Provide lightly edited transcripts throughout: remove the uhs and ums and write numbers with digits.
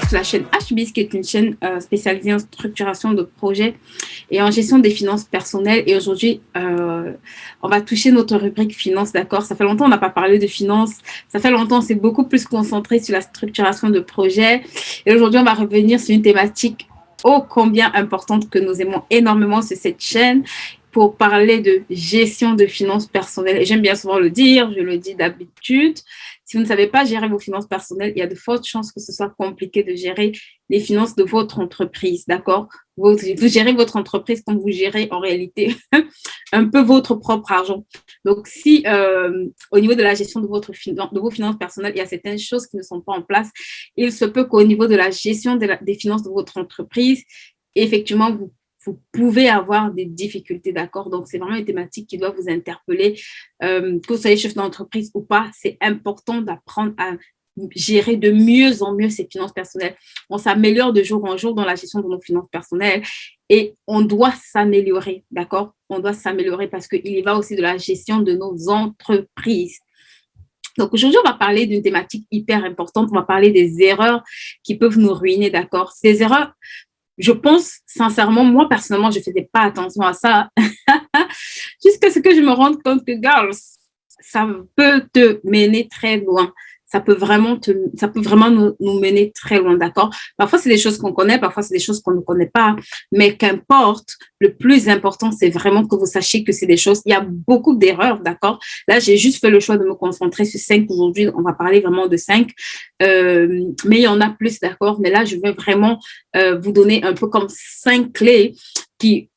sur la chaîne HBIZ, qui est une chaîne spécialisée en structuration de projets et en gestion des finances personnelles. Et aujourd'hui, on va toucher notre rubrique finances, d'accord? Ça fait longtemps qu'on n'a pas parlé de finances. Ça fait longtemps qu'on s'est beaucoup plus concentré sur la structuration de projets. Et aujourd'hui, on va revenir sur une thématique ô combien importante que nous aimons énormément sur cette chaîne pour parler de gestion de finances personnelles. Et j'aime bien souvent le dire, je le dis d'habitude. Si vous ne savez pas gérer vos finances personnelles, il y a de fortes chances que ce soit compliqué de gérer les finances de votre entreprise, d'accord? Vous gérez votre entreprise comme vous gérez en réalité un peu votre propre argent. Donc, si au niveau de la gestion de vos finances personnelles, il y a certaines choses qui ne sont pas en place, il se peut qu'au niveau de la gestion des finances de votre entreprise, effectivement, vous pouvez avoir des difficultés, d'accord? Donc, c'est vraiment une thématique qui doit vous interpeller. Que vous soyez chef d'entreprise ou pas, c'est important d'apprendre à gérer de mieux en mieux ses finances personnelles. On s'améliore de jour en jour dans la gestion de nos finances personnelles et on doit s'améliorer, d'accord? On doit s'améliorer parce qu'il y va aussi de la gestion de nos entreprises. Donc, aujourd'hui, on va parler d'une thématique hyper importante. On va parler des erreurs qui peuvent nous ruiner, d'accord? Ces erreurs, je pense sincèrement, moi personnellement, je ne faisais pas attention à ça jusqu'à ce que je me rende compte que, girls, ça peut te mener très loin. Ça peut vraiment nous mener très loin, d'accord? Parfois, c'est des choses qu'on connaît, parfois, c'est des choses qu'on ne connaît pas. Mais qu'importe, le plus important, c'est vraiment que vous sachiez que c'est des choses. Il y a beaucoup d'erreurs, d'accord? Là, j'ai juste fait le choix de me concentrer sur 5 aujourd'hui. On va parler vraiment de 5. Mais il y en a plus, d'accord? Mais là, je vais vraiment vous donner un peu comme 5 clés qui,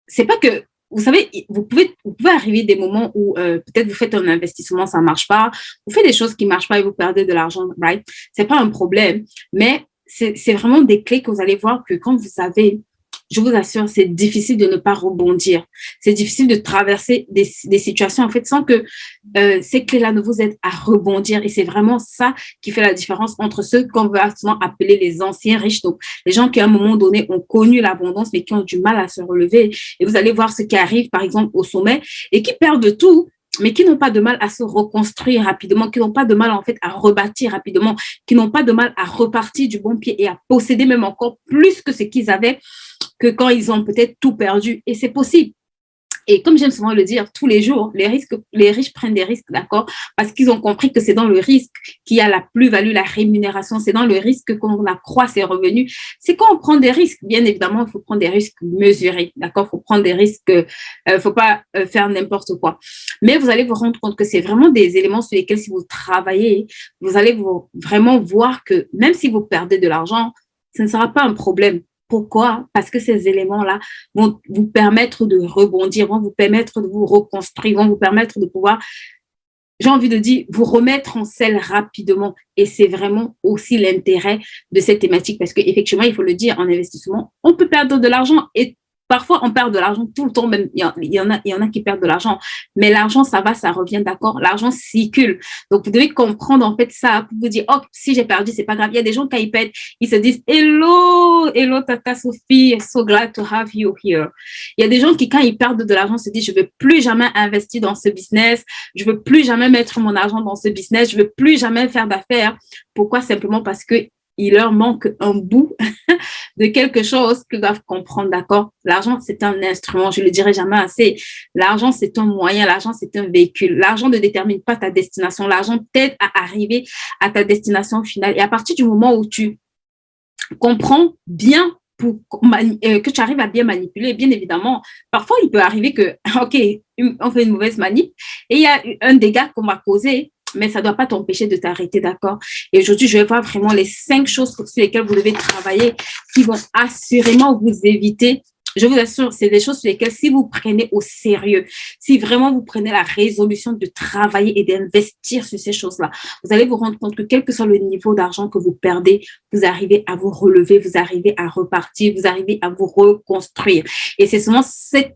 c'est pas que, vous savez, vous pouvez arriver des moments où peut-être vous faites un investissement, ça marche pas, vous faites des choses qui marchent pas et vous perdez de l'argent, right? C'est pas un problème, mais c'est vraiment des clés que vous allez voir que quand vous avez, je vous assure, c'est difficile de ne pas rebondir. C'est difficile de traverser des situations, en fait, sans que ces clés-là ne vous aident à rebondir. Et c'est vraiment ça qui fait la différence entre ceux qu'on veut souvent appeler les anciens riches. Donc, les gens qui, à un moment donné, ont connu l'abondance, mais qui ont du mal à se relever. Et vous allez voir ceux qui arrivent, par exemple, au sommet et qui perdent tout, mais qui n'ont pas de mal à se reconstruire rapidement, qui n'ont pas de mal, en fait, à rebâtir rapidement, qui n'ont pas de mal à repartir du bon pied et à posséder même encore plus que ce qu'ils avaient que quand ils ont peut-être tout perdu. Et c'est possible. Et comme j'aime souvent le dire, tous les jours, les riches prennent des risques, d'accord? Parce qu'ils ont compris que c'est dans le risque qu'il y a la plus-value, la rémunération. C'est dans le risque qu'on accroît ses revenus. C'est quand on prend des risques. Bien évidemment, il faut prendre des risques mesurés, d'accord? Il faut prendre des risques, faut pas faire n'importe quoi. Mais vous allez vous rendre compte que c'est vraiment des éléments sur lesquels, si vous travaillez, vous allez vraiment voir que même si vous perdez de l'argent, ce ne sera pas un problème. Pourquoi? Parce que ces éléments-là vont vous permettre de rebondir, vont vous permettre de vous reconstruire, vont vous permettre de pouvoir, j'ai envie de dire, vous remettre en selle rapidement. Et c'est vraiment aussi l'intérêt de cette thématique parce qu'effectivement, il faut le dire, en investissement, on peut perdre de l'argent et parfois, on perd de l'argent tout le temps, même il y en a qui perdent de l'argent. Mais l'argent, ça va, ça revient, d'accord? L'argent circule. Donc, vous devez comprendre, en fait, ça pour vous dire, oh, si j'ai perdu, c'est pas grave. Il y a des gens, quand ils perdent, ils se disent, hello, Tata Sophie, so glad to have you here. Il y a des gens qui, quand ils perdent de l'argent, se disent, je veux plus jamais investir dans ce business. Je veux plus jamais mettre mon argent dans ce business. Je veux plus jamais faire d'affaires. Pourquoi? Simplement parce que il leur manque un bout de quelque chose qu'ils doivent comprendre, d'accord? L'argent, c'est un instrument, je le dirai jamais assez. L'argent, c'est un moyen, l'argent, c'est un véhicule. L'argent ne détermine pas ta destination. L'argent t'aide à arriver à ta destination finale. Et à partir du moment où tu comprends bien que tu arrives à bien manipuler, bien évidemment, parfois, il peut arriver que, OK, on fait une mauvaise manip et il y a un dégât qu'on va causer, mais ça ne doit pas t'empêcher de t'arrêter, d'accord? Et aujourd'hui, je vais voir vraiment les 5 choses sur lesquelles vous devez travailler qui vont assurément vous éviter. Je vous assure, c'est des choses sur lesquelles, si vous prenez au sérieux, si vraiment vous prenez la résolution de travailler et d'investir sur ces choses-là, vous allez vous rendre compte que quel que soit le niveau d'argent que vous perdez, vous arrivez à vous relever, vous arrivez à repartir, vous arrivez à vous reconstruire. Et c'est souvent cette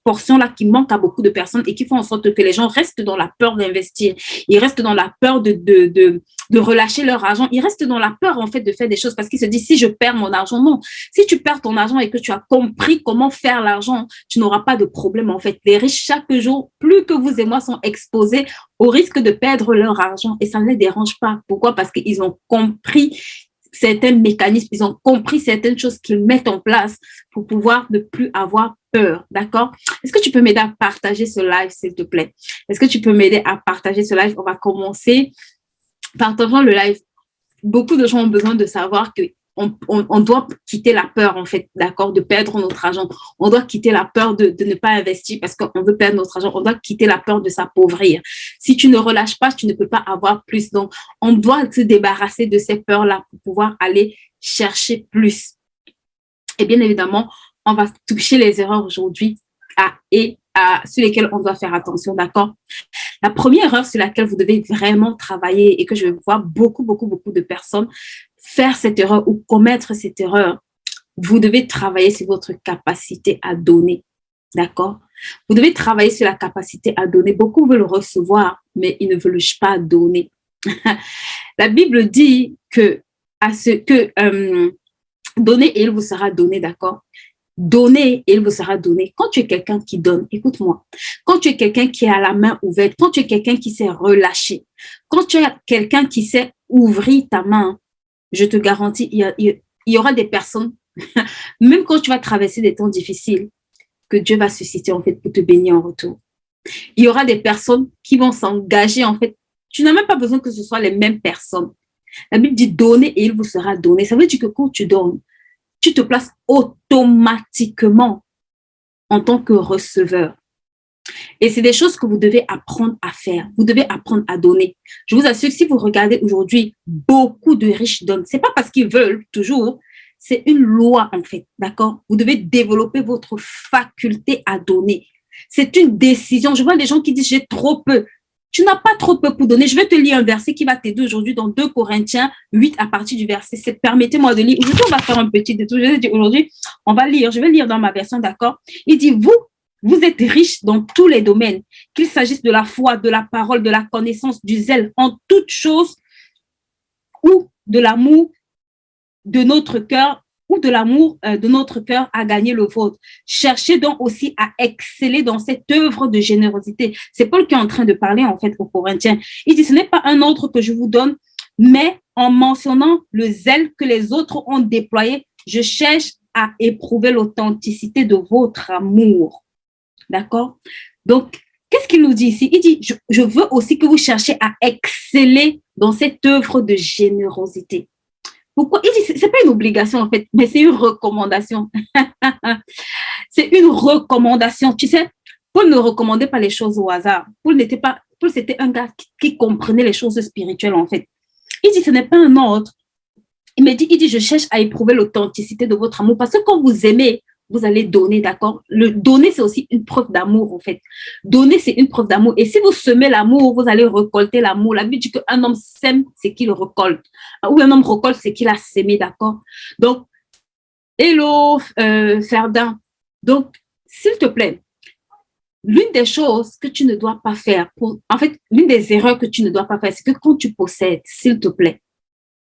portion-là qui manque à beaucoup de personnes et qui font en sorte que les gens restent dans la peur d'investir. Ils restent dans la peur de relâcher leur argent. Ils restent dans la peur, en fait, de faire des choses parce qu'ils se disent, si je perds mon argent, non. Si tu perds ton argent et que tu as compris comment faire l'argent, tu n'auras pas de problème, en fait. Les riches, chaque jour, plus que vous et moi, sont exposés au risque de perdre leur argent et ça ne les dérange pas. Pourquoi? Parce qu'ils ont compris certains mécanismes, ils ont compris certaines choses qu'ils mettent en place pour pouvoir ne plus avoir peur, d'accord? Est-ce que tu peux m'aider à partager ce live, s'il te plaît? Est-ce que tu peux m'aider à partager ce live? On va commencer partageant le live. Beaucoup de gens ont besoin de savoir que on doit quitter la peur, en fait, d'accord, de perdre notre argent. On doit quitter la peur de ne pas investir parce qu'on veut perdre notre argent. On doit quitter la peur de s'appauvrir. Si tu ne relâches pas, tu ne peux pas avoir plus. Donc, on doit se débarrasser de ces peurs-là pour pouvoir aller chercher plus. Et bien évidemment, on va toucher les erreurs aujourd'hui sur lesquelles on doit faire attention, d'accord? La première erreur sur laquelle vous devez vraiment travailler et que je vais voir beaucoup de personnes faire cette erreur ou commettre cette erreur, vous devez travailler sur votre capacité à donner, d'accord? Vous devez travailler sur la capacité à donner. Beaucoup veulent recevoir, mais ils ne veulent pas donner. La Bible dit que donnez et il vous sera donné, d'accord? Donnez et il vous sera donné. Quand tu es quelqu'un qui donne, écoute-moi, quand tu es quelqu'un qui a la main ouverte, quand tu es quelqu'un qui sait relâcher, quand tu es quelqu'un qui sait ouvrir ta main, je te garantis, il y aura des personnes, même quand tu vas traverser des temps difficiles, que Dieu va susciter en fait pour te bénir en retour. Il y aura des personnes qui vont s'engager en fait. Tu n'as même pas besoin que ce soit les mêmes personnes. La Bible dit donner et il vous sera donné. Ça veut dire que quand tu donnes, tu te places automatiquement en tant que receveur. Et c'est des choses que vous devez apprendre à faire. Vous devez apprendre à donner. Je vous assure que si vous regardez aujourd'hui, beaucoup de riches donnent. Ce n'est pas parce qu'ils veulent toujours, c'est une loi en fait, d'accord? Vous devez développer votre faculté à donner. C'est une décision. Je vois des gens qui disent j'ai trop peu. Tu n'as pas trop peu pour donner. Je vais te lire un verset qui va t'aider aujourd'hui dans 2 Corinthiens 8 à partir du verset 7. Permettez-moi de lire. Aujourd'hui, on va faire un petit détour. Je vais dire aujourd'hui, on va lire. Je vais lire dans ma version, d'accord? Il dit, vous êtes riches dans tous les domaines, qu'il s'agisse de la foi, de la parole, de la connaissance, du zèle, en toutes choses, ou de l'amour de notre cœur, ou de l'amour de notre cœur à gagner le vôtre. Cherchez donc aussi à exceller dans cette œuvre de générosité. C'est Paul qui est en train de parler en fait aux Corinthiens. Il dit, ce n'est pas un ordre que je vous donne, mais en mentionnant le zèle que les autres ont déployé, je cherche à éprouver l'authenticité de votre amour. D'accord? Donc, qu'est-ce qu'il nous dit ici? Il dit, je veux aussi que vous cherchiez à exceller dans cette œuvre de générosité. Pourquoi? Il dit, c'est pas une obligation en fait, mais c'est une recommandation. C'est une recommandation. Tu sais, Paul ne recommandait pas les choses au hasard. Paul, c'était un gars qui comprenait les choses spirituelles en fait. Il dit, ce n'est pas un ordre. Il dit, je cherche à éprouver l'authenticité de votre amour parce que quand vous aimez, vous allez donner, d'accord? Le donner, c'est aussi une preuve d'amour, en fait. Donner, c'est une preuve d'amour. Et si vous semez l'amour, vous allez récolter l'amour. La Bible dit qu'un homme sème, c'est qu'il récolte. Ou un homme récolte, c'est qu'il a sémé, d'accord? Donc, hello, Ferdin. Donc, s'il te plaît, l'une des choses que tu ne dois pas faire, en fait, l'une des erreurs que tu ne dois pas faire, c'est que quand tu possèdes, s'il te plaît,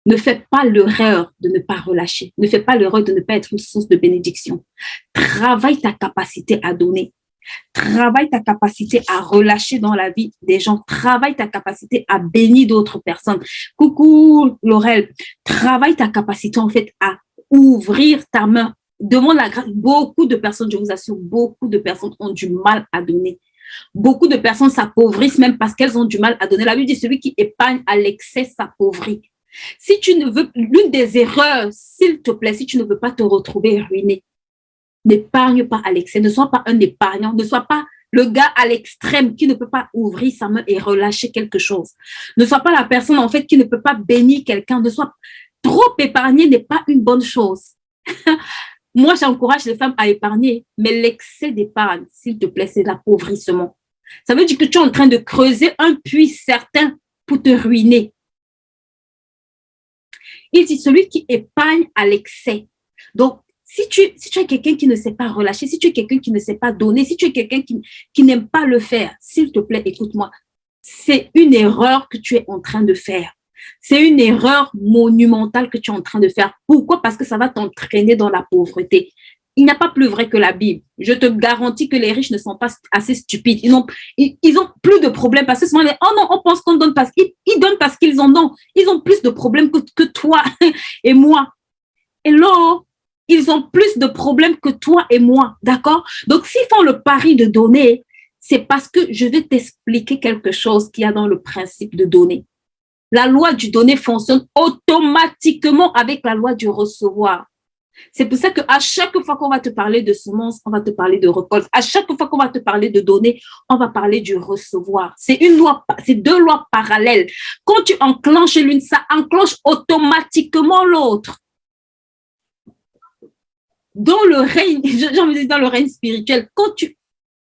ne fais pas l'erreur de ne pas relâcher. Ne fais pas l'erreur de ne pas être une source de bénédiction. Travaille ta capacité à donner. Travaille ta capacité à relâcher dans la vie des gens. Travaille ta capacité à bénir d'autres personnes. Coucou Laurel. Travaille ta capacité en fait à ouvrir ta main. Demande la grâce. Beaucoup de personnes, je vous assure, beaucoup de personnes ont du mal à donner. Beaucoup de personnes s'appauvrissent même parce qu'elles ont du mal à donner. La Bible dit celui qui épargne à l'excès s'appauvrit. Si tu ne veux, l'une des erreurs, s'il te plaît, si tu ne veux pas te retrouver ruiné, n'épargne pas à l'excès, ne sois pas un épargnant, ne sois pas le gars à l'extrême qui ne peut pas ouvrir sa main et relâcher quelque chose. Ne sois pas la personne, en fait, qui ne peut pas bénir quelqu'un. Ne sois trop épargné n'est pas une bonne chose. Moi, j'encourage les femmes à épargner, mais l'excès d'épargne, s'il te plaît, c'est l'appauvrissement. Ça veut dire que tu es en train de creuser un puits certain pour te ruiner. Il dit celui qui épargne à l'excès. Donc, si tu es quelqu'un qui ne sait pas relâcher, si tu es quelqu'un qui ne sait pas donner, si tu es quelqu'un qui n'aime pas le faire, s'il te plaît, écoute-moi, c'est une erreur que tu es en train de faire. C'est une erreur monumentale que tu es en train de faire. Pourquoi? Parce que ça va t'entraîner dans la pauvreté. Il n'y a pas plus vrai que la Bible. Je te garantis que les riches ne sont pas assez stupides. Ils ont plus de problèmes parce que souvent, oh non, on pense qu'on donne parce qu'ils donnent parce qu'ils en ont. Ils ont plus de problèmes que toi et moi. Hello, ils ont plus de problèmes que toi et moi, d'accord? Donc, s'ils font le pari de donner, c'est parce que je vais t'expliquer quelque chose qu'il y a dans le principe de donner. La loi du donner fonctionne automatiquement avec la loi du recevoir. C'est pour ça qu'à chaque fois qu'on va te parler de semences, on va te parler de récolte. À chaque fois qu'on va te parler de donner, on va parler du recevoir. C'est deux lois parallèles. Quand tu enclenches l'une, ça enclenche automatiquement l'autre. Dans le règne, j'ai envie de dire dans le règne spirituel, quand tu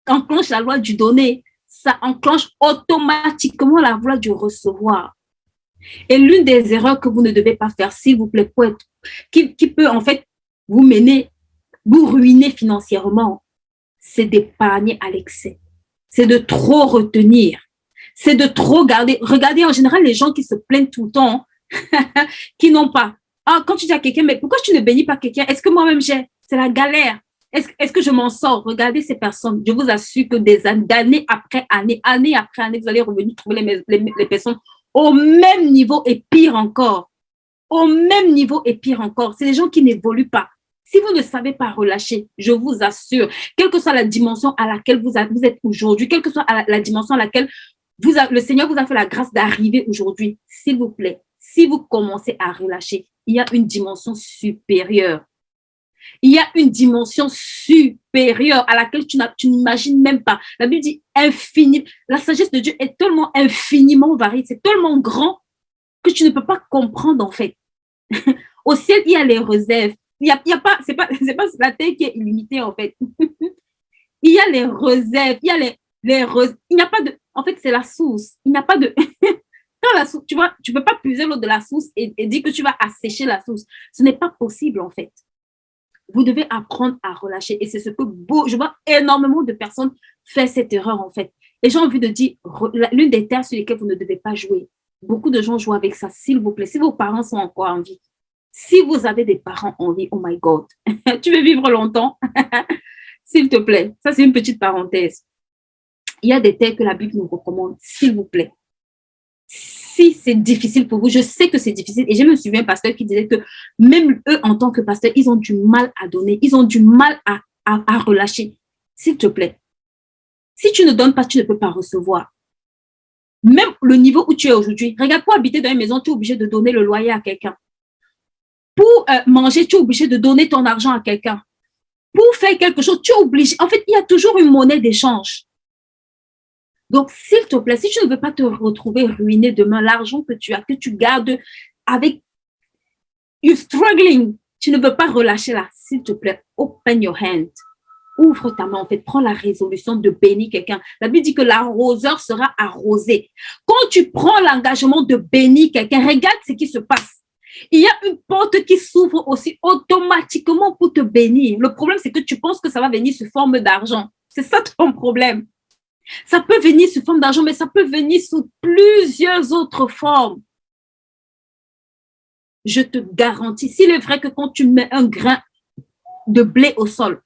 enclenches la loi du donner, ça enclenche automatiquement la loi du recevoir. Et l'une des erreurs que vous ne devez pas faire, s'il vous plaît, qui peut en fait vous mener, vous ruiner financièrement, c'est d'épargner à l'excès. C'est de trop retenir. C'est de trop garder. Regardez, en général, les gens qui se plaignent tout le temps, qui n'ont pas. Ah, quand tu dis à quelqu'un, mais pourquoi tu ne bénis pas quelqu'un? Est-ce que moi-même j'ai? C'est la galère. Est-ce que je m'en sors? Regardez ces personnes. Je vous assure que d'année après année, année après année, vous allez revenir trouver les personnes au même niveau et pire encore. Au même niveau et pire encore. C'est des gens qui n'évoluent pas. Si vous ne savez pas relâcher, je vous assure, quelle que soit la dimension à laquelle vous êtes aujourd'hui, quelle que soit la dimension à laquelle le Seigneur vous a fait la grâce d'arriver aujourd'hui, s'il vous plaît, si vous commencez à relâcher, il y a une dimension supérieure. Il y a une dimension supérieure à laquelle tu n'imagines même pas. La Bible dit infini. La sagesse de Dieu est tellement infiniment variée, c'est tellement grand que tu ne peux pas comprendre en fait. Au ciel, il y a les réserves. Il y a pas, c'est pas la terre qui est illimitée en fait. Il y a les réserves, il y a il n'y a pas de, en fait, c'est la source. Il n'y a pas de, quand la source, tu vois, tu peux pas puiser l'eau de la source et dire que tu vas assécher la source. Ce n'est pas possible en fait. Vous devez apprendre à relâcher et c'est ce que je vois énormément de personnes faire cette erreur en fait. Et j'ai envie de dire, l'une des terres sur lesquelles vous ne devez pas jouer. Beaucoup de gens jouent avec ça, s'il vous plaît. Si vos parents sont encore en vie, si vous avez des parents en vie, oh my God, tu veux vivre longtemps? S'il te plaît, ça c'est une petite parenthèse. Il y a des terres que la Bible nous recommande, s'il vous plaît. Si c'est difficile pour vous, je sais que c'est difficile. Et je me souviens un pasteur qui disait que même eux, en tant que pasteur, ils ont du mal à donner, ils ont du mal à relâcher. S'il te plaît, si tu ne donnes pas, tu ne peux pas recevoir. Même le niveau où tu es aujourd'hui, regarde, pour habiter dans une maison, tu es obligé de donner le loyer à quelqu'un. Pour manger, tu es obligé de donner ton argent à quelqu'un. Pour faire quelque chose, tu es obligé. En fait, il y a toujours une monnaie d'échange. Donc, s'il te plaît, si tu ne veux pas te retrouver ruiné demain, l'argent que tu as, que tu gardes avec you struggling, tu ne veux pas relâcher là. S'il te plaît, open your hand. Ouvre ta main, en fait, prends la résolution de bénir quelqu'un. La Bible dit que l'arroseur sera arrosé. Quand tu prends l'engagement de bénir quelqu'un, regarde ce qui se passe. Il y a une porte qui s'ouvre aussi automatiquement pour te bénir. Le problème, c'est que tu penses que ça va venir sous forme d'argent. C'est ça ton problème. Ça peut venir sous forme d'argent, mais ça peut venir sous plusieurs autres formes. Je te garantis, s'il est vrai que quand tu mets un grain de blé au sol,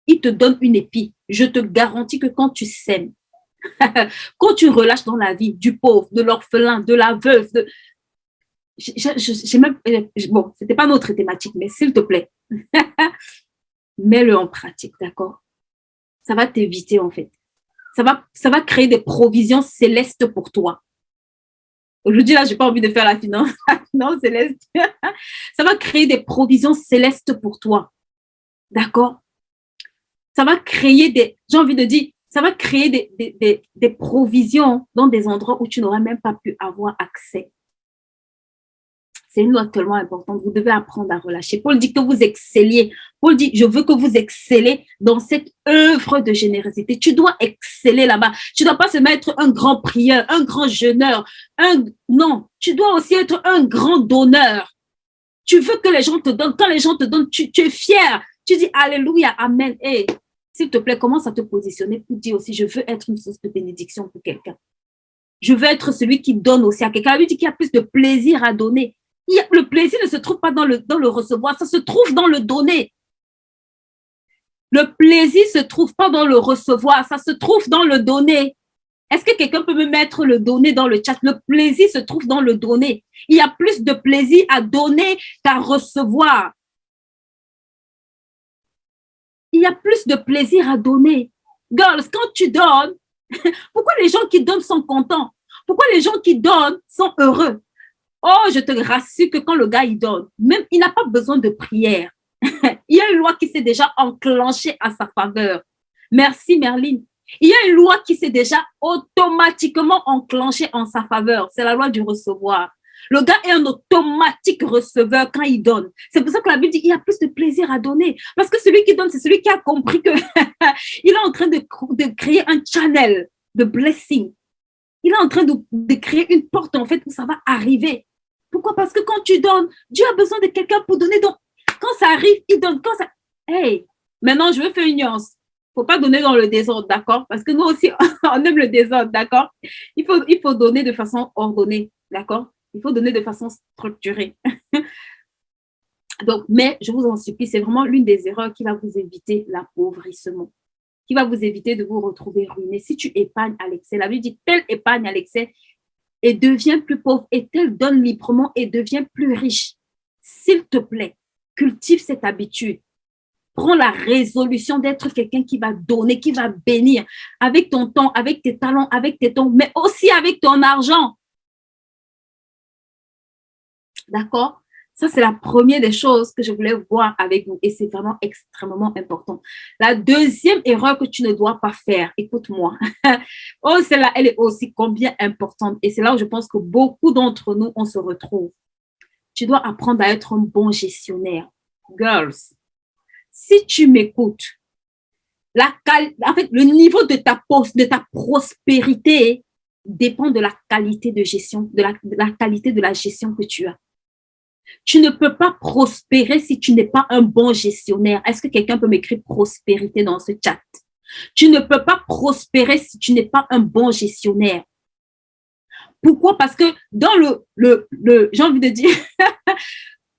il te donne une épi. Je te garantis que quand tu sèmes, quand tu relâches dans la vie du pauvre, de l'orphelin, de la veuve, bon, c'était pas notre thématique, mais s'il te plaît, mets-le en pratique, d'accord? Ça va t'éviter en fait. Ça va créer des provisions célestes pour toi. Aujourd'hui, là, je n'ai pas envie de faire la finance céleste. Ça va créer des provisions célestes pour toi. D'accord? Ça va créer j'ai envie de dire, ça va créer des provisions dans des endroits où tu n'auras même pas pu avoir accès. C'est une loi tellement importante. Vous devez apprendre à relâcher. Paul dit que vous excelliez. Paul dit, je veux que vous excellez dans cette œuvre de générosité. Tu dois exceller là-bas. Tu ne dois pas se mettre un grand prieur, un grand jeûneur. Non, tu dois aussi être un grand donneur. Tu veux que les gens te donnent. Quand les gens te donnent, tu es fier. Tu dis, alléluia, amen. Et s'il te plaît, commence à te positionner pour dire aussi, je veux être une source de bénédiction pour quelqu'un. Je veux être celui qui donne aussi à quelqu'un. Lui dit qu'il y a plus de plaisir à donner. Le plaisir ne se trouve pas dans le recevoir, ça se trouve dans le donner. Le plaisir ne se trouve pas dans le recevoir, ça se trouve dans le donner. Est-ce que quelqu'un peut me mettre le donner dans le chat? Le plaisir se trouve dans le donner. Il y a plus de plaisir à donner qu'à recevoir. Il y a plus de plaisir à donner. Girls, quand tu donnes, pourquoi les gens qui donnent sont contents? Pourquoi les gens qui donnent sont heureux? Oh, je te rassure que quand le gars il donne, même il n'a pas besoin de prière. Il y a une loi qui s'est déjà enclenchée à sa faveur. Merci Merline. Il y a une loi qui s'est déjà automatiquement enclenchée en sa faveur. C'est la loi du recevoir. Le gars est un automatique receveur quand il donne. C'est pour ça que la Bible dit qu'il y a plus de plaisir à donner. Parce que celui qui donne, c'est celui qui a compris que il est en train de créer un channel de blessing. Il est en train de créer une porte, en fait, où ça va arriver. Pourquoi? Parce que quand tu donnes, Dieu a besoin de quelqu'un pour donner. Donc, quand ça arrive, il donne. Quand ça... Hey, maintenant, je veux faire une nuance. Il ne faut pas donner dans le désordre, d'accord? Parce que nous aussi, on aime le désordre, d'accord? Il faut donner de façon ordonnée, d'accord? Il faut donner de façon structurée. Donc, mais je vous en supplie, c'est vraiment l'une des erreurs qui va vous éviter l'appauvrissement, qui va vous éviter de vous retrouver ruiné. Si tu épargnes à l'excès, la Bible dit, tel épargne à l'excès et devient plus pauvre, et tel donne librement et devient plus riche. S'il te plaît, cultive cette habitude. Prends la résolution d'être quelqu'un qui va donner, qui va bénir avec ton temps, avec tes talents, avec tes dons, mais aussi avec ton argent. D'accord? Ça, c'est la première des choses que je voulais voir avec vous et c'est vraiment extrêmement important. La deuxième erreur que tu ne dois pas faire, écoute-moi. Oh, celle-là, elle est aussi combien importante et c'est là où je pense que beaucoup d'entre nous, on se retrouve. Tu dois apprendre à être un bon gestionnaire. Girls, si tu m'écoutes, en fait, le niveau de ta prospérité dépend de la qualité de gestion, de la qualité de la gestion que tu as. Tu ne peux pas prospérer si tu n'es pas un bon gestionnaire. Est-ce que quelqu'un peut m'écrire prospérité dans ce chat? Tu ne peux pas prospérer si tu n'es pas un bon gestionnaire. Pourquoi? Parce que dans j'ai envie de dire,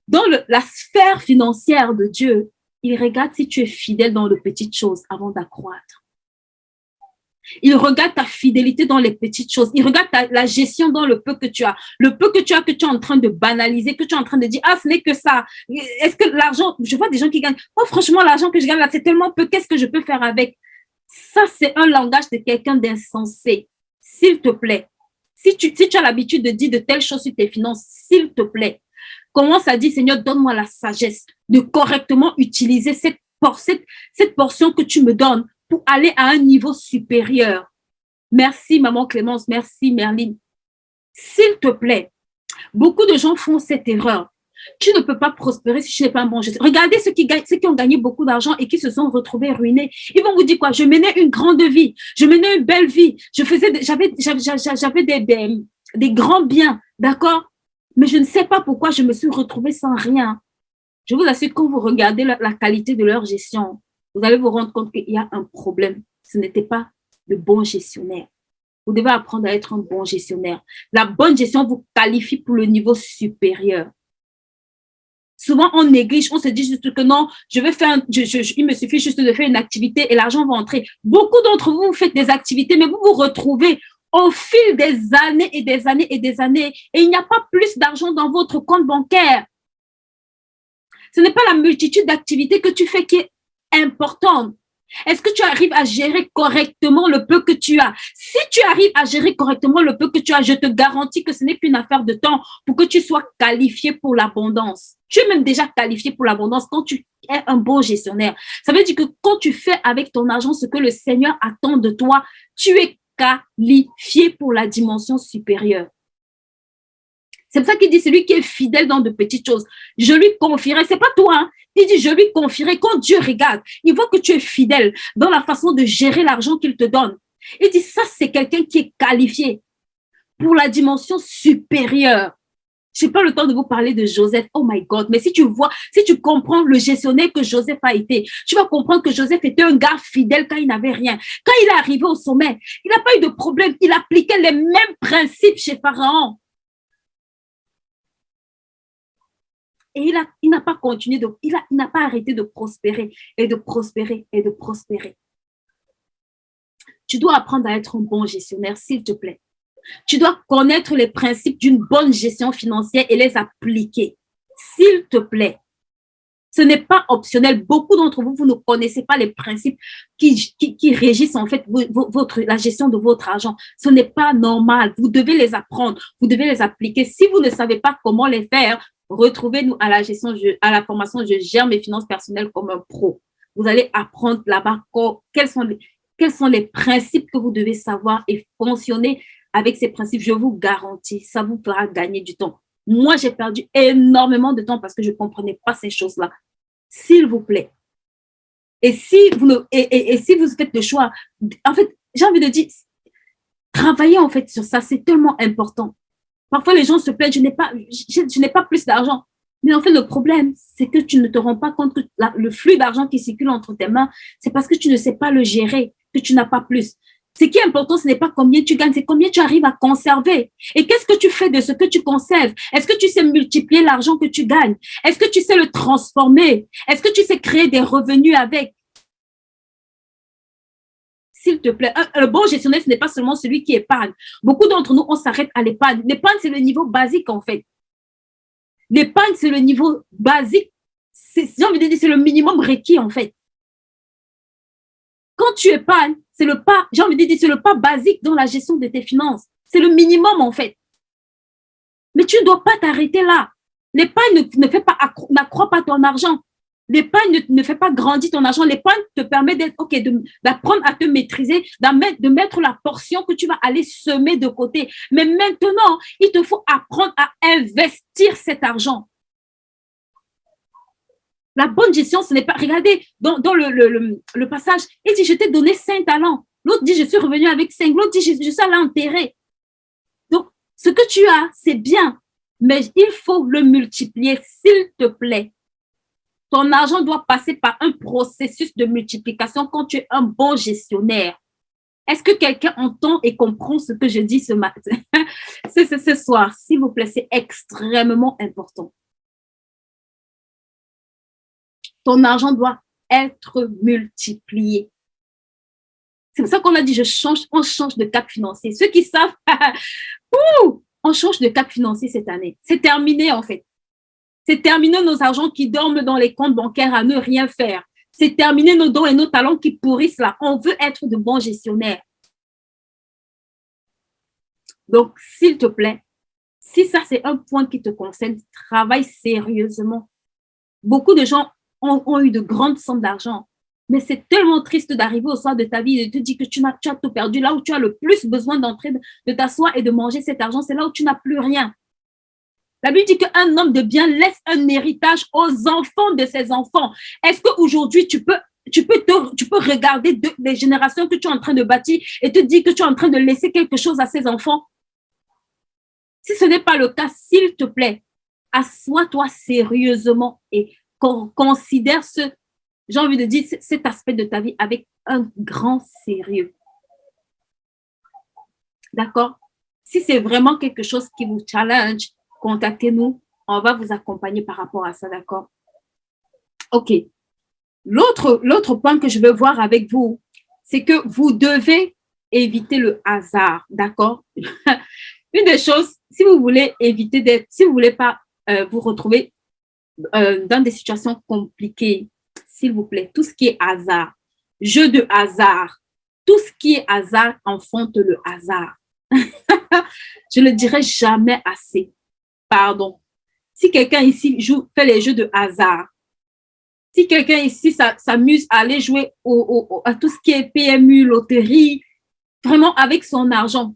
dans la sphère financière de Dieu, il regarde si tu es fidèle dans les petites choses avant d'accroître. Il regarde ta fidélité dans les petites choses. Il regarde la gestion dans le peu que tu as. Le peu que tu as, que tu es en train de banaliser, que tu es en train de dire, ah, ce n'est que ça. Est-ce que l'argent, je vois des gens qui gagnent, oh, franchement, l'argent que je gagne là, c'est tellement peu, qu'est-ce que je peux faire avec? Ça, c'est un langage de quelqu'un d'insensé. S'il te plaît. Si tu as l'habitude de dire de telles choses sur tes finances, s'il te plaît, commence à dire, Seigneur, donne-moi la sagesse de correctement utiliser cette portion que tu me donnes pour aller à un niveau supérieur. Merci, Maman Clémence. Merci, Merline. S'il te plaît, beaucoup de gens font cette erreur. Tu ne peux pas prospérer si tu n'es pas un bon gestionnaire. Regardez ceux qui ont gagné beaucoup d'argent et qui se sont retrouvés ruinés. Ils vont vous dire quoi? Je menais une grande vie. Je menais une belle vie. J'avais des grands biens. D'accord? Mais je ne sais pas pourquoi je me suis retrouvée sans rien. Je vous assure, quand vous regardez la qualité de leur gestion, vous allez vous rendre compte qu'il y a un problème. Ce n'était pas le bon gestionnaire. Vous devez apprendre à être un bon gestionnaire. La bonne gestion vous qualifie pour le niveau supérieur. Souvent, on néglige, on se dit juste que non, il me suffit juste de faire une activité et l'argent va entrer. Beaucoup d'entre vous, vous faites des activités, mais vous vous retrouvez au fil des années et des années et des années et il n'y a pas plus d'argent dans votre compte bancaire. Ce n'est pas la multitude d'activités que tu fais qui est importante. Est-ce que tu arrives à gérer correctement le peu que tu as? Si tu arrives à gérer correctement le peu que tu as, je te garantis que ce n'est qu'une affaire de temps pour que tu sois qualifié pour l'abondance. Tu es même déjà qualifié pour l'abondance quand tu es un bon gestionnaire. Ça veut dire que quand tu fais avec ton argent ce que le Seigneur attend de toi, tu es qualifié pour la dimension supérieure. C'est pour ça qu'il dit, celui qui est fidèle dans de petites choses, je lui confierai, c'est pas toi, hein? Il dit, je lui confierai. Quand Dieu regarde, il voit que tu es fidèle dans la façon de gérer l'argent qu'il te donne. Il dit, ça, c'est quelqu'un qui est qualifié pour la dimension supérieure. Je n'ai pas le temps de vous parler de Joseph. Oh my God. Mais si tu comprends le gestionnaire que Joseph a été, tu vas comprendre que Joseph était un gars fidèle quand il n'avait rien. Quand il est arrivé au sommet, il n'a pas eu de problème. Il appliquait les mêmes principes chez Pharaon. Et il n'a pas continué, il n'a pas arrêté de prospérer et de prospérer et de prospérer. Tu dois apprendre à être un bon gestionnaire, s'il te plaît. Tu dois connaître les principes d'une bonne gestion financière et les appliquer, s'il te plaît. Ce n'est pas optionnel. Beaucoup d'entre vous, vous ne connaissez pas les principes qui régissent en fait la gestion de votre argent. Ce n'est pas normal. Vous devez les apprendre. Vous devez les appliquer. Si vous ne savez pas comment les faire, retrouvez-nous à la formation Je gère mes finances personnelles comme un pro. Vous allez apprendre là-bas quels sont les principes que vous devez savoir et fonctionner avec ces principes. Je vous garantis, ça vous fera gagner du temps. Moi, j'ai perdu énormément de temps parce que je ne comprenais pas ces choses-là. S'il vous plaît. Et si vous faites le choix, en fait, j'ai envie de dire, travaillez en fait sur ça, c'est tellement important. Parfois, les gens se plaignent, je n'ai pas plus d'argent. Mais en fait, le problème, c'est que tu ne te rends pas compte que le flux d'argent qui circule entre tes mains, c'est parce que tu ne sais pas le gérer, que tu n'as pas plus. Ce qui est important, ce n'est pas combien tu gagnes, c'est combien tu arrives à conserver. Et qu'est-ce que tu fais de ce que tu conserves? Est-ce que tu sais multiplier l'argent que tu gagnes? Est-ce que tu sais le transformer? Est-ce que tu sais créer des revenus avec? S'il te plaît, le bon gestionnaire, ce n'est pas seulement celui qui épargne. Beaucoup d'entre nous, on s'arrête à l'épargne. L'épargne, c'est le niveau basique, en fait. L'épargne, c'est le niveau basique. J'ai envie de dire, c'est le minimum requis, en fait. Quand tu épargnes, c'est le pas basique dans la gestion de tes finances. C'est le minimum, en fait. Mais tu ne dois pas t'arrêter là. L'épargne n'accroît pas ton argent. L'épargne ne fait pas grandir ton argent. L'épargne te permet d'apprendre à te maîtriser, de mettre la portion que tu vas aller semer de côté. Mais maintenant, il te faut apprendre à investir cet argent. La bonne gestion, ce n'est pas… Regardez, dans le passage, il dit, je t'ai donné 5 talents. L'autre dit, je suis revenu avec 5. L'autre dit, je suis allé enterrer. Donc, ce que tu as, c'est bien, mais il faut le multiplier, s'il te plaît. Ton argent doit passer par un processus de multiplication quand tu es un bon gestionnaire. Est-ce que quelqu'un entend et comprend ce que je dis ce matin? ce soir, s'il vous plaît, c'est extrêmement important. Ton argent doit être multiplié. C'est pour ça qu'on a dit, on change de cap financier. Ceux qui savent, on change de cap financier cette année. C'est terminé, en fait. C'est terminé nos argents qui dorment dans les comptes bancaires à ne rien faire. C'est terminé nos dons et nos talents qui pourrissent là. On veut être de bons gestionnaires. Donc, s'il te plaît, si ça, c'est un point qui te concerne, travaille sérieusement. Beaucoup de gens ont eu de grandes sommes d'argent, mais c'est tellement triste d'arriver au soir de ta vie et de te dire que tu as tout perdu. Là où tu as le plus besoin d'entrer, de t'asseoir et de manger cet argent, c'est là où tu n'as plus rien. La Bible dit qu'un homme de bien laisse un héritage aux enfants de ses enfants. Est-ce qu'aujourd'hui, tu peux regarder les générations que tu es en train de bâtir et te dire que tu es en train de laisser quelque chose à ces enfants? Si ce n'est pas le cas, s'il te plaît, assois-toi sérieusement et considère j'ai envie de dire, cet aspect de ta vie avec un grand sérieux. D'accord? Si c'est vraiment quelque chose qui vous challenge, contactez-nous. On va vous accompagner par rapport à ça, d'accord? OK. L'autre point que je veux voir avec vous, c'est que vous devez éviter le hasard, d'accord? Une des choses, si vous voulez pas vous retrouver dans des situations compliquées, s'il vous plaît, tout ce qui est hasard, jeu de hasard, tout ce qui est hasard enfante le hasard. Je ne le dirai jamais assez. Pardon. Si quelqu'un ici fait les jeux de hasard, si quelqu'un ici s'amuse à aller jouer à tout ce qui est PMU, loterie, vraiment avec son argent,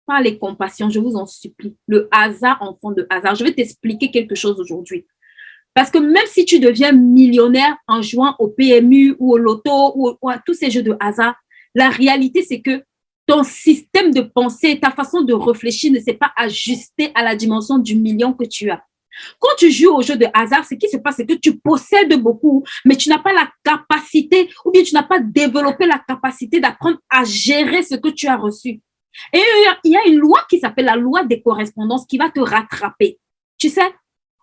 par les compassions, je vous en supplie. Le hasard enfant de hasard. Je vais t'expliquer quelque chose aujourd'hui. Parce que même si tu deviens millionnaire en jouant au PMU ou au loto ou à tous ces jeux de hasard, la réalité, c'est que ton système de pensée, ta façon de réfléchir ne s'est pas ajusté à la dimension du million que tu as. Quand tu joues au jeu de hasard, ce qui se passe, c'est que tu possèdes beaucoup, mais tu n'as pas la capacité ou bien tu n'as pas développé la capacité d'apprendre à gérer ce que tu as reçu. Et il y a une loi qui s'appelle la loi des correspondances qui va te rattraper. Tu sais,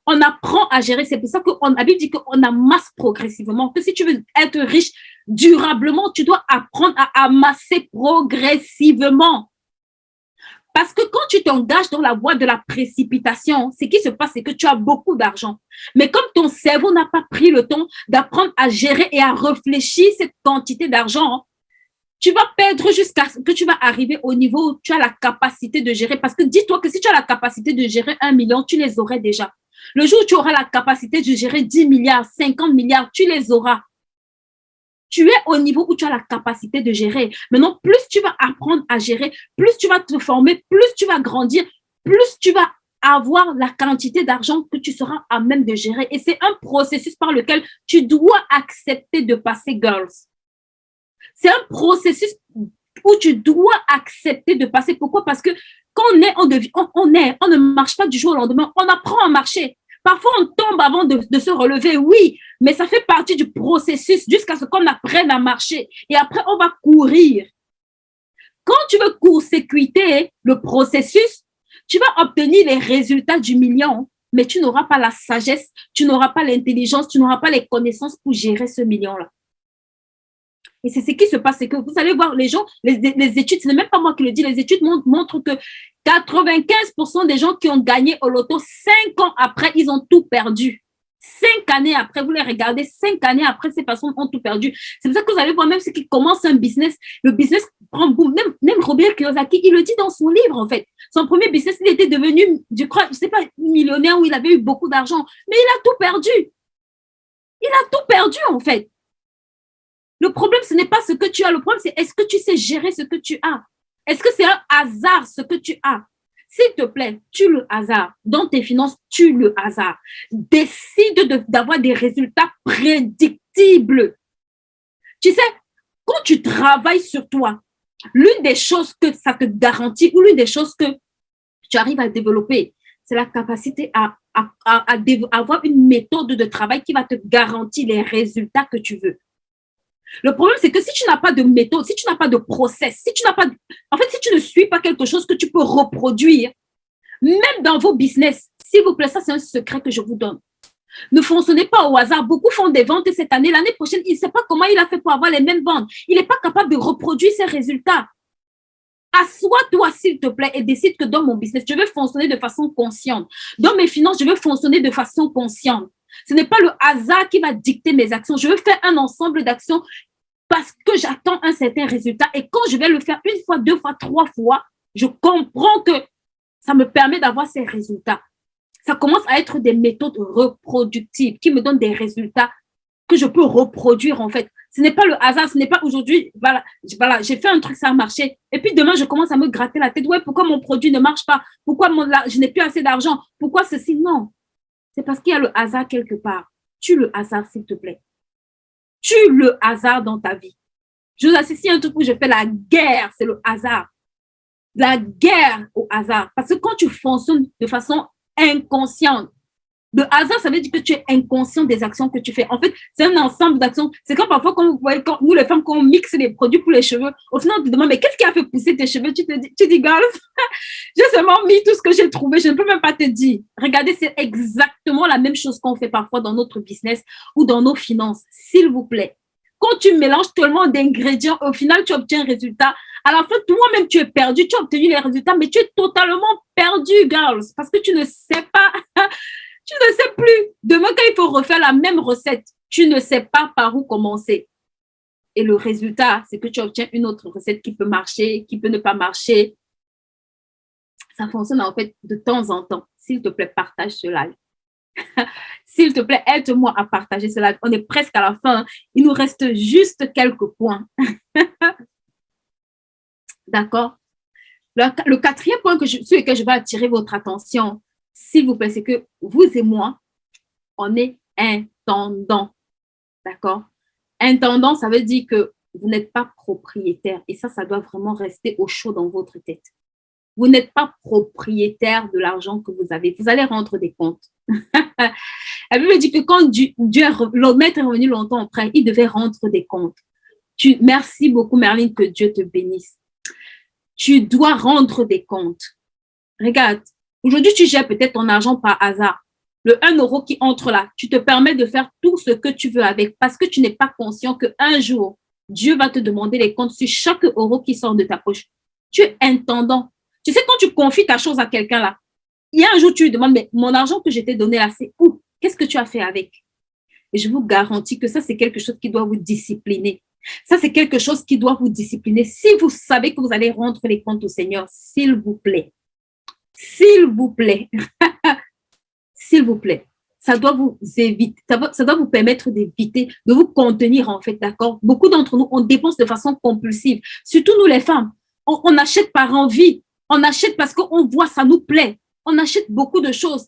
On apprend à gérer. C'est pour ça que la Bible dit qu'on amasse progressivement. Que si tu veux être riche durablement, tu dois apprendre à amasser progressivement. Parce que quand tu t'engages dans la voie de la précipitation, ce qui se passe, c'est que tu as beaucoup d'argent. Mais comme ton cerveau n'a pas pris le temps d'apprendre à gérer et à réfléchir cette quantité d'argent, tu vas perdre jusqu'à ce que tu vas arriver au niveau où tu as la capacité de gérer. Parce que dis-toi que si tu as la capacité de gérer 1 million, tu les aurais déjà. Le jour où tu auras la capacité de gérer 10 milliards, 50 milliards, tu les auras. Tu es au niveau où tu as la capacité de gérer. Maintenant, plus tu vas apprendre à gérer, plus tu vas te former, plus tu vas grandir, plus tu vas avoir la quantité d'argent que tu seras à même de gérer. Et c'est un processus par lequel tu dois accepter de passer, girls. C'est un processus où tu dois accepter de passer. Pourquoi? Parce que quand on ne marche pas du jour au lendemain, on apprend à marcher. Parfois, on tombe avant de se relever, oui, mais ça fait partie du processus jusqu'à ce qu'on apprenne à marcher. Et après, on va courir. Quand tu veux court-circuiter le processus, tu vas obtenir les résultats du million, mais tu n'auras pas la sagesse, tu n'auras pas l'intelligence, tu n'auras pas les connaissances pour gérer ce million-là. Et c'est ce qui se passe, c'est que vous allez voir les gens, les études, ce n'est même pas moi qui le dis, les études montrent que 95% des gens qui ont gagné au loto, 5 ans après, ils ont tout perdu. 5 années après, vous les regardez, 5 années après, ces personnes ont tout perdu. C'est pour ça que vous allez voir, même ceux qui commencent un business, le business prend boum. Même Robert Kiyosaki, il le dit dans son livre, en fait. Son premier business, il était devenu, je crois, je sais pas, millionnaire où il avait eu beaucoup d'argent, mais il a tout perdu. Il a tout perdu, en fait. Le problème, ce n'est pas ce que tu as. Le problème, c'est est-ce que tu sais gérer ce que tu as? Est-ce que c'est un hasard ce que tu as? S'il te plaît, tue le hasard. Dans tes finances, tue le hasard. Décide d'avoir des résultats prédictibles. Tu sais, quand tu travailles sur toi, l'une des choses que ça te garantit ou l'une des choses que tu arrives à développer, c'est la capacité à avoir une méthode de travail qui va te garantir les résultats que tu veux. Le problème, c'est que si tu n'as pas de méthode, si tu n'as pas de process, si tu n'as pas, en fait, si tu ne suis pas quelque chose que tu peux reproduire, même dans vos business, s'il vous plaît, ça c'est un secret que je vous donne. Ne fonctionnez pas au hasard. Beaucoup font des ventes cette année. L'année prochaine, il ne sait pas comment il a fait pour avoir les mêmes ventes. Il n'est pas capable de reproduire ses résultats. Assois-toi, s'il te plaît, et décide que dans mon business, je vais fonctionner de façon consciente. Dans mes finances, je vais fonctionner de façon consciente. Ce n'est pas le hasard qui va dicter mes actions. Je veux faire un ensemble d'actions parce que j'attends un certain résultat. Et quand je vais le faire 1 fois, 2 fois, 3 fois, je comprends que ça me permet d'avoir ces résultats. Ça commence à être des méthodes reproductives qui me donnent des résultats que je peux reproduire en fait. Ce n'est pas le hasard, ce n'est pas aujourd'hui, voilà, j'ai fait un truc, ça a marché. Et puis demain, je commence à me gratter la tête. Ouais, pourquoi mon produit ne marche pas? Pourquoi je n'ai plus assez d'argent? Pourquoi ceci? Non. C'est parce qu'il y a le hasard quelque part. Tue le hasard, s'il te plaît. Tue le hasard dans ta vie. Je vous assiste, il y a un truc où je fais la guerre, c'est le hasard. La guerre au hasard. Parce que quand tu fonctionnes de façon inconsciente, le hasard, ça veut dire que tu es inconscient des actions que tu fais. En fait, c'est un ensemble d'actions. C'est comme parfois, quand vous voyez, nous les femmes, quand on mixe les produits pour les cheveux, au final, on te demande, mais qu'est-ce qui a fait pousser tes cheveux? Tu dis, girls, j'ai seulement mis tout ce que j'ai trouvé. Je ne peux même pas te dire. Regardez, c'est exactement la même chose qu'on fait parfois dans notre business ou dans nos finances. S'il vous plaît. Quand tu mélanges tellement d'ingrédients, au final, tu obtiens un résultat. À la fin, toi-même, tu es perdu. Tu as obtenu les résultats, mais tu es totalement perdu, girls, parce que tu ne sais pas. Tu ne sais plus. Demain, quand il faut refaire la même recette, tu ne sais pas par où commencer. Et le résultat, c'est que tu obtiens une autre recette qui peut marcher, qui peut ne pas marcher. Ça fonctionne en fait de temps en temps. S'il te plaît, partage ce live. S'il te plaît, aide-moi à partager ce live. On est presque à la fin. Il nous reste juste quelques points. D'accord? Le quatrième point sur lequel je vais attirer votre attention, s'il vous plaît, c'est que vous et moi, on est intendants. D'accord? Intendant, ça veut dire que vous n'êtes pas propriétaire. Et ça doit vraiment rester au chaud dans votre tête. Vous n'êtes pas propriétaire de l'argent que vous avez. Vous allez rendre des comptes. La Bible dit que quand le maître est revenu longtemps après, il devait rendre des comptes. Merci beaucoup, Merlin, que Dieu te bénisse. Tu dois rendre des comptes. Regarde. Aujourd'hui, tu gères peut-être ton argent par hasard. le 1 € qui entre là, tu te permets de faire tout ce que tu veux avec parce que tu n'es pas conscient qu'un jour, Dieu va te demander les comptes sur chaque euro qui sort de ta poche. Tu es intendant. Tu sais, quand tu confies ta chose à quelqu'un là, il y a un jour, tu lui demandes, mais mon argent que je t'ai donné là, c'est où? Qu'est-ce que tu as fait avec? Et je vous garantis que ça, c'est quelque chose qui doit vous discipliner. Ça, c'est quelque chose qui doit vous discipliner. Si vous savez que vous allez rendre les comptes au Seigneur, s'il vous plaît, s'il vous plaît, s'il vous plaît, ça doit vous éviter, ça doit vous permettre d'éviter, de vous contenir en fait, d'accord? Beaucoup d'entre nous, on dépense de façon compulsive, surtout nous les femmes. On achète par envie, on achète parce qu'on voit, ça nous plaît. On achète beaucoup de choses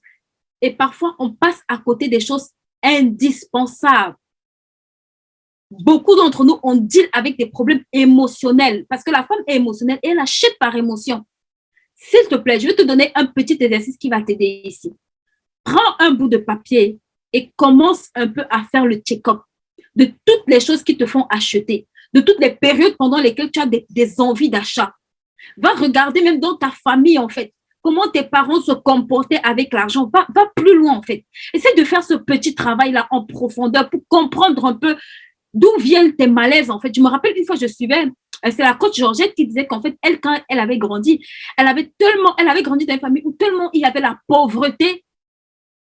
et parfois on passe à côté des choses indispensables. Beaucoup d'entre nous, on deal avec des problèmes émotionnels parce que la femme est émotionnelle et elle achète par émotion. S'il te plaît, je vais te donner un petit exercice qui va t'aider ici. Prends un bout de papier et commence un peu à faire le check-up de toutes les choses qui te font acheter, de toutes les périodes pendant lesquelles tu as des envies d'achat. Va regarder même dans ta famille, en fait, comment tes parents se comportaient avec l'argent. Va plus loin, en fait. Essaie de faire ce petit travail-là en profondeur pour comprendre un peu d'où viennent tes malaises, en fait. Je me rappelle une fois, je suivais, c'est la coach Georgette qui disait qu'en fait, elle, quand elle avait grandi, elle avait grandi dans une famille où tellement il y avait la pauvreté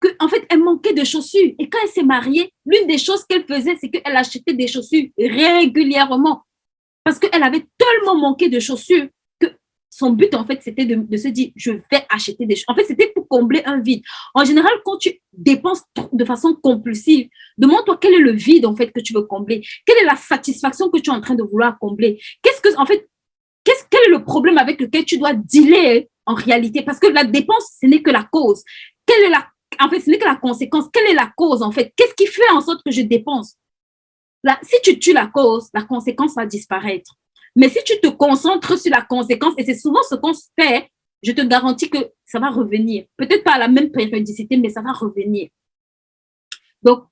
qu'en fait, elle manquait de chaussures. Et quand elle s'est mariée, l'une des choses qu'elle faisait, c'est qu'elle achetait des chaussures régulièrement parce qu'elle avait tellement manqué de chaussures que son but, en fait, c'était de se dire, je vais acheter des chaussures. En fait, c'était pour combler un vide. En général, quand tu dépenses de façon compulsive, demande-toi quel est le vide, en fait, que tu veux combler. Quelle est la satisfaction que tu es en train de vouloir combler? Quel est le problème avec lequel tu dois dealer en réalité? Parce que la dépense, ce n'est que la cause. En fait, ce n'est que la conséquence. Quelle est la cause, en fait? Qu'est-ce qui fait en sorte que je dépense? Là, si tu tues la cause, la conséquence va disparaître. Mais si tu te concentres sur la conséquence, et c'est souvent ce qu'on fait, je te garantis que ça va revenir. Peut-être pas à la même périodicité, mais ça va revenir. Donc,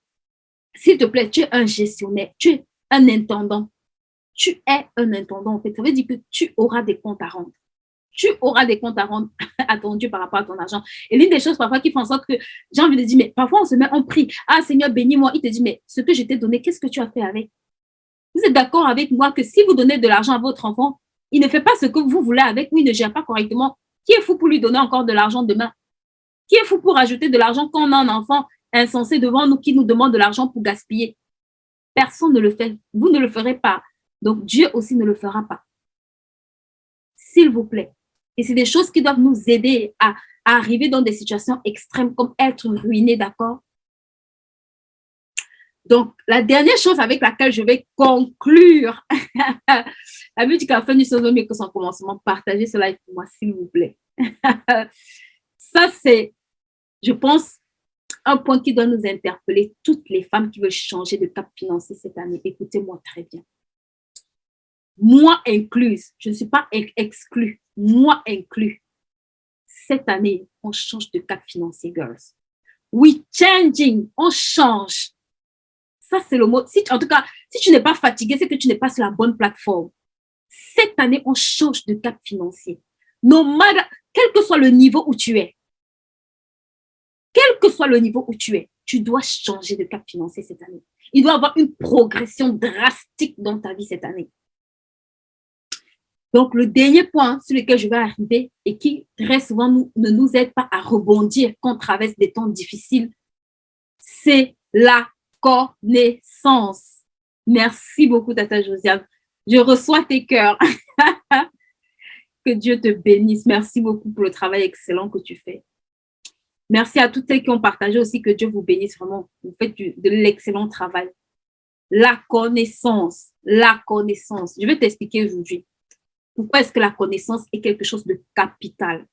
s'il te plaît, tu es un gestionnaire, tu es un intendant. Tu es un intendant, en fait. Ça veut dire que tu auras des comptes à rendre. Tu auras des comptes à rendre à ton Dieu par rapport à ton argent. Et l'une des choses parfois qui font en sorte que j'ai envie de dire, mais parfois on se met en prie. Ah Seigneur, bénis-moi. Il te dit, mais ce que je t'ai donné, qu'est-ce que tu as fait avec? Vous êtes d'accord avec moi que si vous donnez de l'argent à votre enfant, il ne fait pas ce que vous voulez avec, ou il ne gère pas correctement. Qui est fou pour lui donner encore de l'argent demain? Qui est fou pour ajouter de l'argent quand on a un enfant insensé devant nous qui nous demande de l'argent pour gaspiller? Personne ne le fait. Vous ne le ferez pas. Donc Dieu aussi ne le fera pas. S'il vous plaît. Et c'est des choses qui doivent nous aider à arriver dans des situations extrêmes comme être ruiné, d'accord? Donc, la dernière chose avec laquelle je vais conclure, la Bible dit qu'à la fin du chose vaut mieux que son commencement. Partagez cela avec moi, s'il vous plaît. Ça, c'est, je pense, un point qui doit nous interpeller, toutes les femmes qui veulent changer de cap financier cette année. Écoutez-moi très bien. Moi incluse, je ne suis pas exclue, moi inclus. Cette année, on change de cap financier, girls. We changing, on change. Ça, c'est le mot. En tout cas, si tu n'es pas fatigué, c'est que tu n'es pas sur la bonne plateforme. Cette année, on change de cap financier. No matter, quel que soit le niveau où tu es, quel que soit le niveau où tu es, tu dois changer de cap financier cette année. Il doit y avoir une progression drastique dans ta vie cette année. Donc, le dernier point sur lequel je vais arriver et qui très souvent ne nous aide pas à rebondir quand on traverse des temps difficiles, c'est la connaissance. Merci beaucoup, Tata Josiane. Je reçois tes cœurs. Que Dieu te bénisse. Merci beaucoup pour le travail excellent que tu fais. Merci à toutes celles qui ont partagé aussi. Que Dieu vous bénisse vraiment. Vous faites de l'excellent travail. La connaissance. La connaissance. Je vais t'expliquer aujourd'hui. Pourquoi est-ce que la connaissance est quelque chose de capital?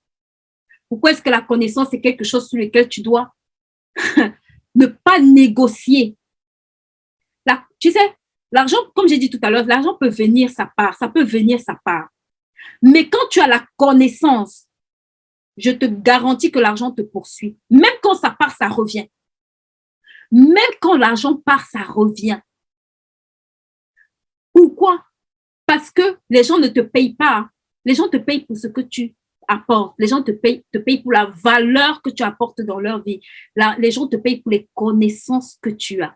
Pourquoi est-ce que la connaissance est quelque chose sur lequel tu dois ne pas négocier? Tu sais, l'argent, comme j'ai dit tout à l'heure, l'argent peut venir sa part, ça peut venir sa part. Mais quand tu as la connaissance, je te garantis que l'argent te poursuit. Même quand ça part, ça revient. Même quand l'argent part, ça revient. Pourquoi? Parce que les gens ne te payent pas. Les gens te payent pour ce que tu apportes. Les gens te payent pour la valeur que tu apportes dans leur vie. Là, les gens te payent pour les connaissances que tu as.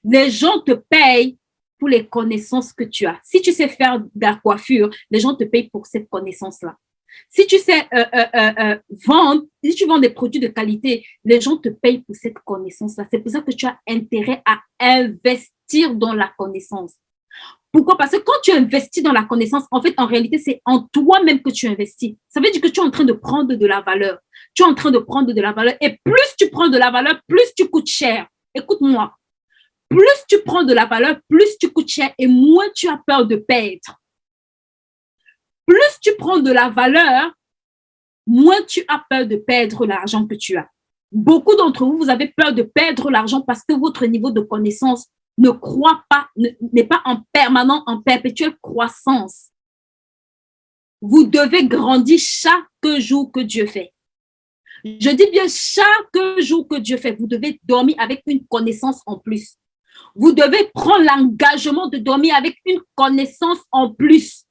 Les gens te payent pour les connaissances que tu as. Si tu sais faire de la coiffure, les gens te payent pour cette connaissance-là. Si tu sais vendre, si tu vends des produits de qualité, les gens te payent pour cette connaissance-là. C'est pour ça que tu as intérêt à investir dans la connaissance. Pourquoi? Parce que quand tu investis dans la connaissance, en fait, en réalité, c'est en toi-même que tu investis. Ça veut dire que tu es en train de prendre de la valeur. Tu es en train de prendre de la valeur. Et plus tu prends de la valeur, plus tu coûtes cher. Écoute-moi. Plus tu prends de la valeur, plus tu coûtes cher et moins tu as peur de perdre. Plus tu prends de la valeur, moins tu as peur de perdre l'argent que tu as. Beaucoup d'entre vous, vous avez peur de perdre l'argent parce que votre niveau de connaissance ne croît pas, n'est pas en permanent, en perpétuelle croissance. Vous devez grandir chaque jour que Dieu fait. Je dis bien chaque jour que Dieu fait, vous devez dormir avec une connaissance en plus. Vous devez prendre l'engagement de dormir avec une connaissance en plus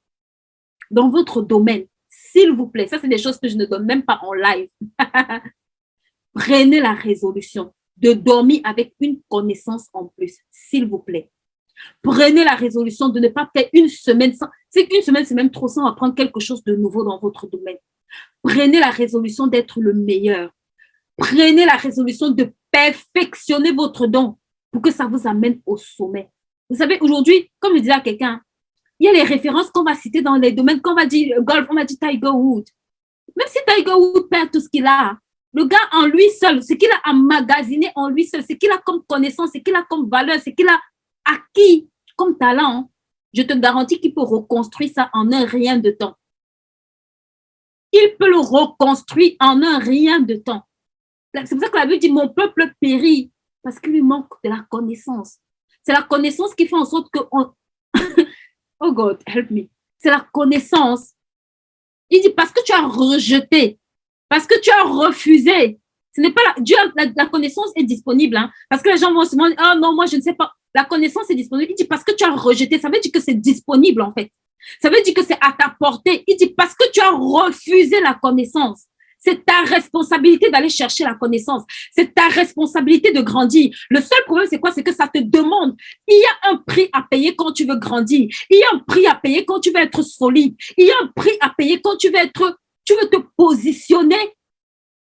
dans votre domaine. S'il vous plaît, ça c'est des choses que je ne donne même pas en live. Prenez la résolution de dormir avec une connaissance en plus, s'il vous plaît. Prenez la résolution de ne pas faire une semaine sans, c'est qu'une semaine c'est même trop sans apprendre quelque chose de nouveau dans votre domaine. Prenez la résolution d'être le meilleur. Prenez la résolution de perfectionner votre don pour que ça vous amène au sommet. Vous savez, aujourd'hui, comme je disais à quelqu'un, il y a les références qu'on va citer dans les domaines, qu'on va dire golf, on va dire Tiger Woods. Même si Tiger Woods perd tout ce qu'il a, le gars en lui seul, ce qu'il a emmagasiné en lui seul, ce qu'il a comme connaissance, ce qu'il a comme valeur, ce qu'il a acquis comme talent, je te garantis qu'il peut reconstruire ça en un rien de temps. Il peut le reconstruire en un rien de temps. C'est pour ça que la Bible dit, mon peuple périt, parce qu'il lui manque de la connaissance. C'est la connaissance qui fait en sorte que... Oh God, help me. C'est la connaissance. Il dit, parce que tu as rejeté, parce que tu as refusé. Ce n'est pas Dieu, la connaissance est disponible. Hein, parce que les gens vont se demander, oh non, moi je ne sais pas. La connaissance est disponible. Il dit, parce que tu as rejeté. Ça veut dire que c'est disponible en fait. Ça veut dire que c'est à ta portée. Il dit, parce que tu as refusé la connaissance. C'est ta responsabilité d'aller chercher la connaissance. C'est ta responsabilité de grandir. Le seul problème, c'est quoi? C'est que ça te demande. Il y a un prix à payer quand tu veux grandir. Il y a un prix à payer quand tu veux être solide. Il y a un prix à payer quand tu veux te positionner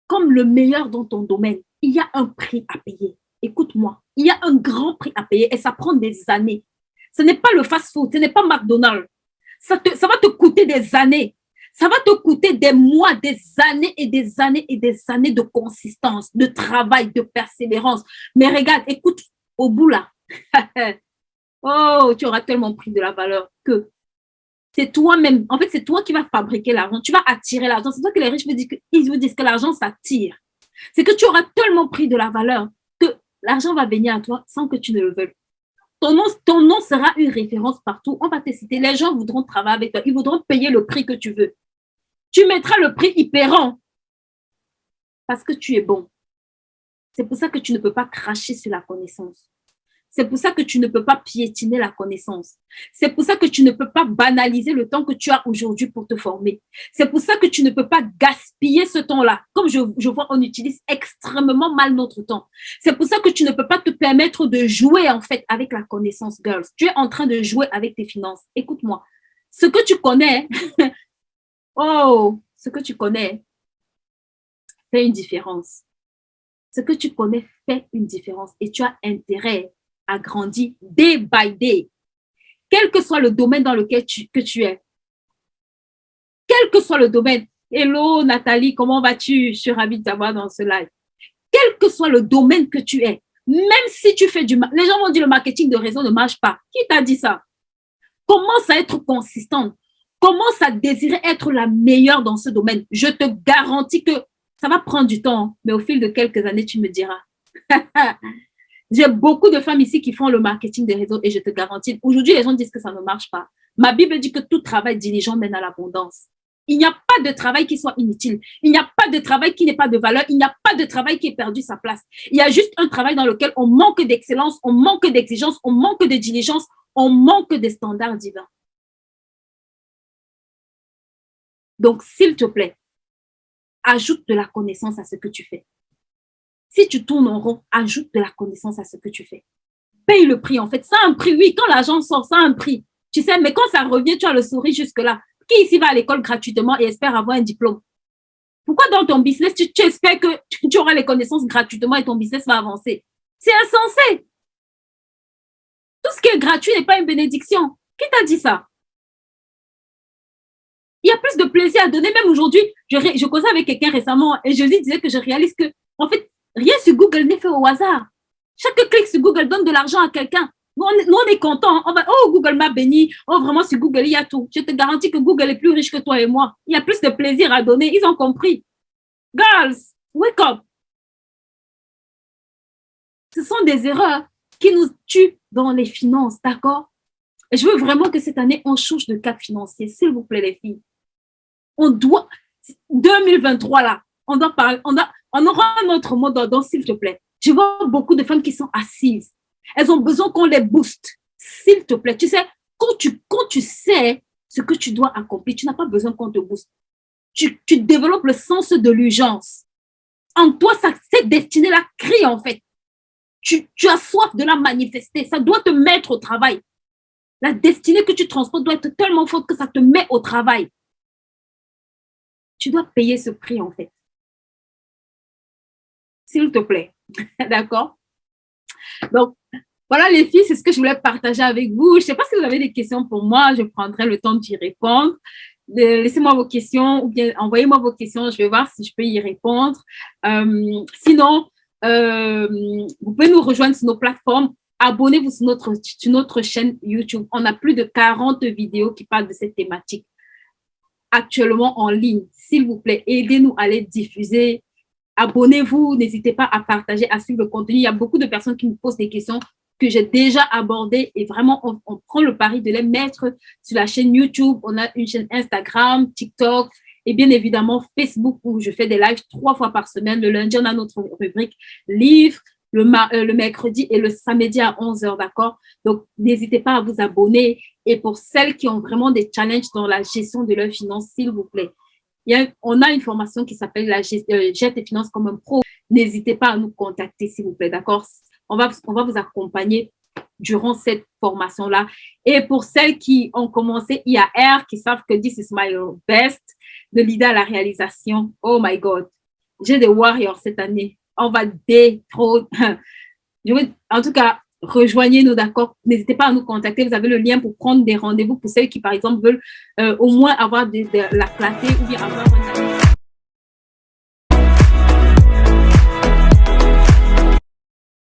comme le meilleur dans ton domaine. Il y a un prix à payer. Écoute-moi. Il y a un grand prix à payer et ça prend des années. Ce n'est pas le fast-food. Ce n'est pas McDonald's. Ça va te coûter des années. Ça va te coûter des mois, des années et des années et des années de consistance, de travail, de persévérance. Mais regarde, écoute, au bout là, oh, tu auras tellement pris de la valeur que c'est toi-même. En fait, c'est toi qui vas fabriquer l'argent. Tu vas attirer l'argent. C'est toi que les riches vous disent que l'argent s'attire. C'est que tu auras tellement pris de la valeur que l'argent va venir à toi sans que tu ne le veuilles. Ton nom sera une référence partout. On va te citer. Les gens voudront travailler avec toi. Ils voudront payer le prix que tu veux. Tu mettras le prix, ils paieront. Parce que tu es bon. C'est pour ça que tu ne peux pas cracher sur la connaissance. C'est pour ça que tu ne peux pas piétiner la connaissance. C'est pour ça que tu ne peux pas banaliser le temps que tu as aujourd'hui pour te former. C'est pour ça que tu ne peux pas gaspiller ce temps-là. Comme je vois, on utilise extrêmement mal notre temps. C'est pour ça que tu ne peux pas te permettre de jouer en fait avec la connaissance, girls. Tu es en train de jouer avec tes finances. Écoute-moi. Ce que tu connais, oh, ce que tu connais fait une différence. Ce que tu connais fait une différence et tu as intérêt à grandir day by day. Quel que soit le domaine dans lequel tu es. Quel que soit le domaine. Hello Nathalie, comment vas-tu? Je suis ravie de t'avoir dans ce live. Quel que soit le domaine que tu es, même si tu fais du... Les gens vont dire le marketing de réseau ne marche pas. Qui t'a dit ça? Commence à être consistante. Commence à désirer être la meilleure dans ce domaine. Je te garantis que ça va prendre du temps, mais au fil de quelques années, tu me diras. J'ai beaucoup de femmes ici qui font le marketing des réseaux et je te garantis, aujourd'hui, les gens disent que ça ne marche pas. Ma Bible dit que tout travail diligent mène à l'abondance. Il n'y a pas de travail qui soit inutile. Il n'y a pas de travail qui n'ait pas de valeur. Il n'y a pas de travail qui ait perdu sa place. Il y a juste un travail dans lequel on manque d'excellence, on manque d'exigence, on manque de diligence, on manque des standards divins. Donc, s'il te plaît, ajoute de la connaissance à ce que tu fais. Si tu tournes en rond, ajoute de la connaissance à ce que tu fais. Paye le prix, en fait. Ça a un prix, oui. Quand l'argent sort, ça a un prix. Tu sais, mais quand ça revient, tu as le sourire jusque-là. Qui ici va à l'école gratuitement et espère avoir un diplôme? Pourquoi dans ton business, tu espères que tu auras les connaissances gratuitement et ton business va avancer? C'est insensé. Tout ce qui est gratuit n'est pas une bénédiction. Qui t'a dit ça? Il y a plus de plaisir à donner. Même aujourd'hui, je causais avec quelqu'un récemment et je lui disais que je réalise que, en fait, rien sur Google n'est fait au hasard. Chaque clic sur Google donne de l'argent à quelqu'un. Nous, on est content. Oh, Google m'a béni. Oh, vraiment, sur Google, il y a tout. Je te garantis que Google est plus riche que toi et moi. Il y a plus de plaisir à donner. Ils ont compris. Girls, wake up. Ce sont des erreurs qui nous tuent dans les finances, d'accord? Et je veux vraiment que cette année, on change de cap financier, s'il vous plaît, les filles. On doit, 2023 là, on doit parler, on aura un autre mot d'ordre, s'il te plaît. Je vois beaucoup de femmes qui sont assises. Elles ont besoin qu'on les booste. S'il te plaît, tu sais, quand tu sais ce que tu dois accomplir, tu n'as pas besoin qu'on te booste. Tu développes le sens de l'urgence. En toi, cette destinée-là crie en fait. Tu as soif de la manifester. Ça doit te mettre au travail. La destinée que tu transportes doit être tellement forte que ça te met au travail. Tu dois payer ce prix en fait. S'il te plaît. D'accord? Donc, voilà les filles, c'est ce que je voulais partager avec vous. Je ne sais pas si vous avez des questions pour moi, je prendrai le temps d'y répondre. Laissez-moi vos questions ou bien envoyez-moi vos questions, je vais voir si je peux y répondre. Sinon, vous pouvez nous rejoindre sur nos plateformes. Abonnez-vous sur notre chaîne YouTube. On a plus de 40 vidéos qui parlent de cette thématique actuellement en ligne. S'il vous plaît, aidez-nous à les diffuser. Abonnez-vous, n'hésitez pas à partager, à suivre le contenu. Il y a beaucoup de personnes qui me posent des questions que j'ai déjà abordées et vraiment, on prend le pari de les mettre sur la chaîne YouTube. On a une chaîne Instagram, TikTok et bien évidemment Facebook où je fais des lives 3 fois par semaine. Le lundi, on a notre rubrique livre, le mercredi et le samedi à 11h, d'accord? Donc, n'hésitez pas à vous abonner. Et pour celles qui ont vraiment des challenges dans la gestion de leurs finances, s'il vous plaît, on a une formation qui s'appelle la Gère tes finances comme un pro. N'hésitez pas à nous contacter, s'il vous plaît, d'accord? On va vous accompagner durant cette formation-là. Et pour celles qui ont commencé IAR, qui savent que this is my best, de l'idée à la réalisation, oh my God, j'ai des warriors cette année. On va en tout cas, rejoignez-nous, d'accord? N'hésitez pas à nous contacter. Vous avez le lien pour prendre des rendez-vous pour celles qui, par exemple, veulent au moins avoir de la clarté ou bien avoir un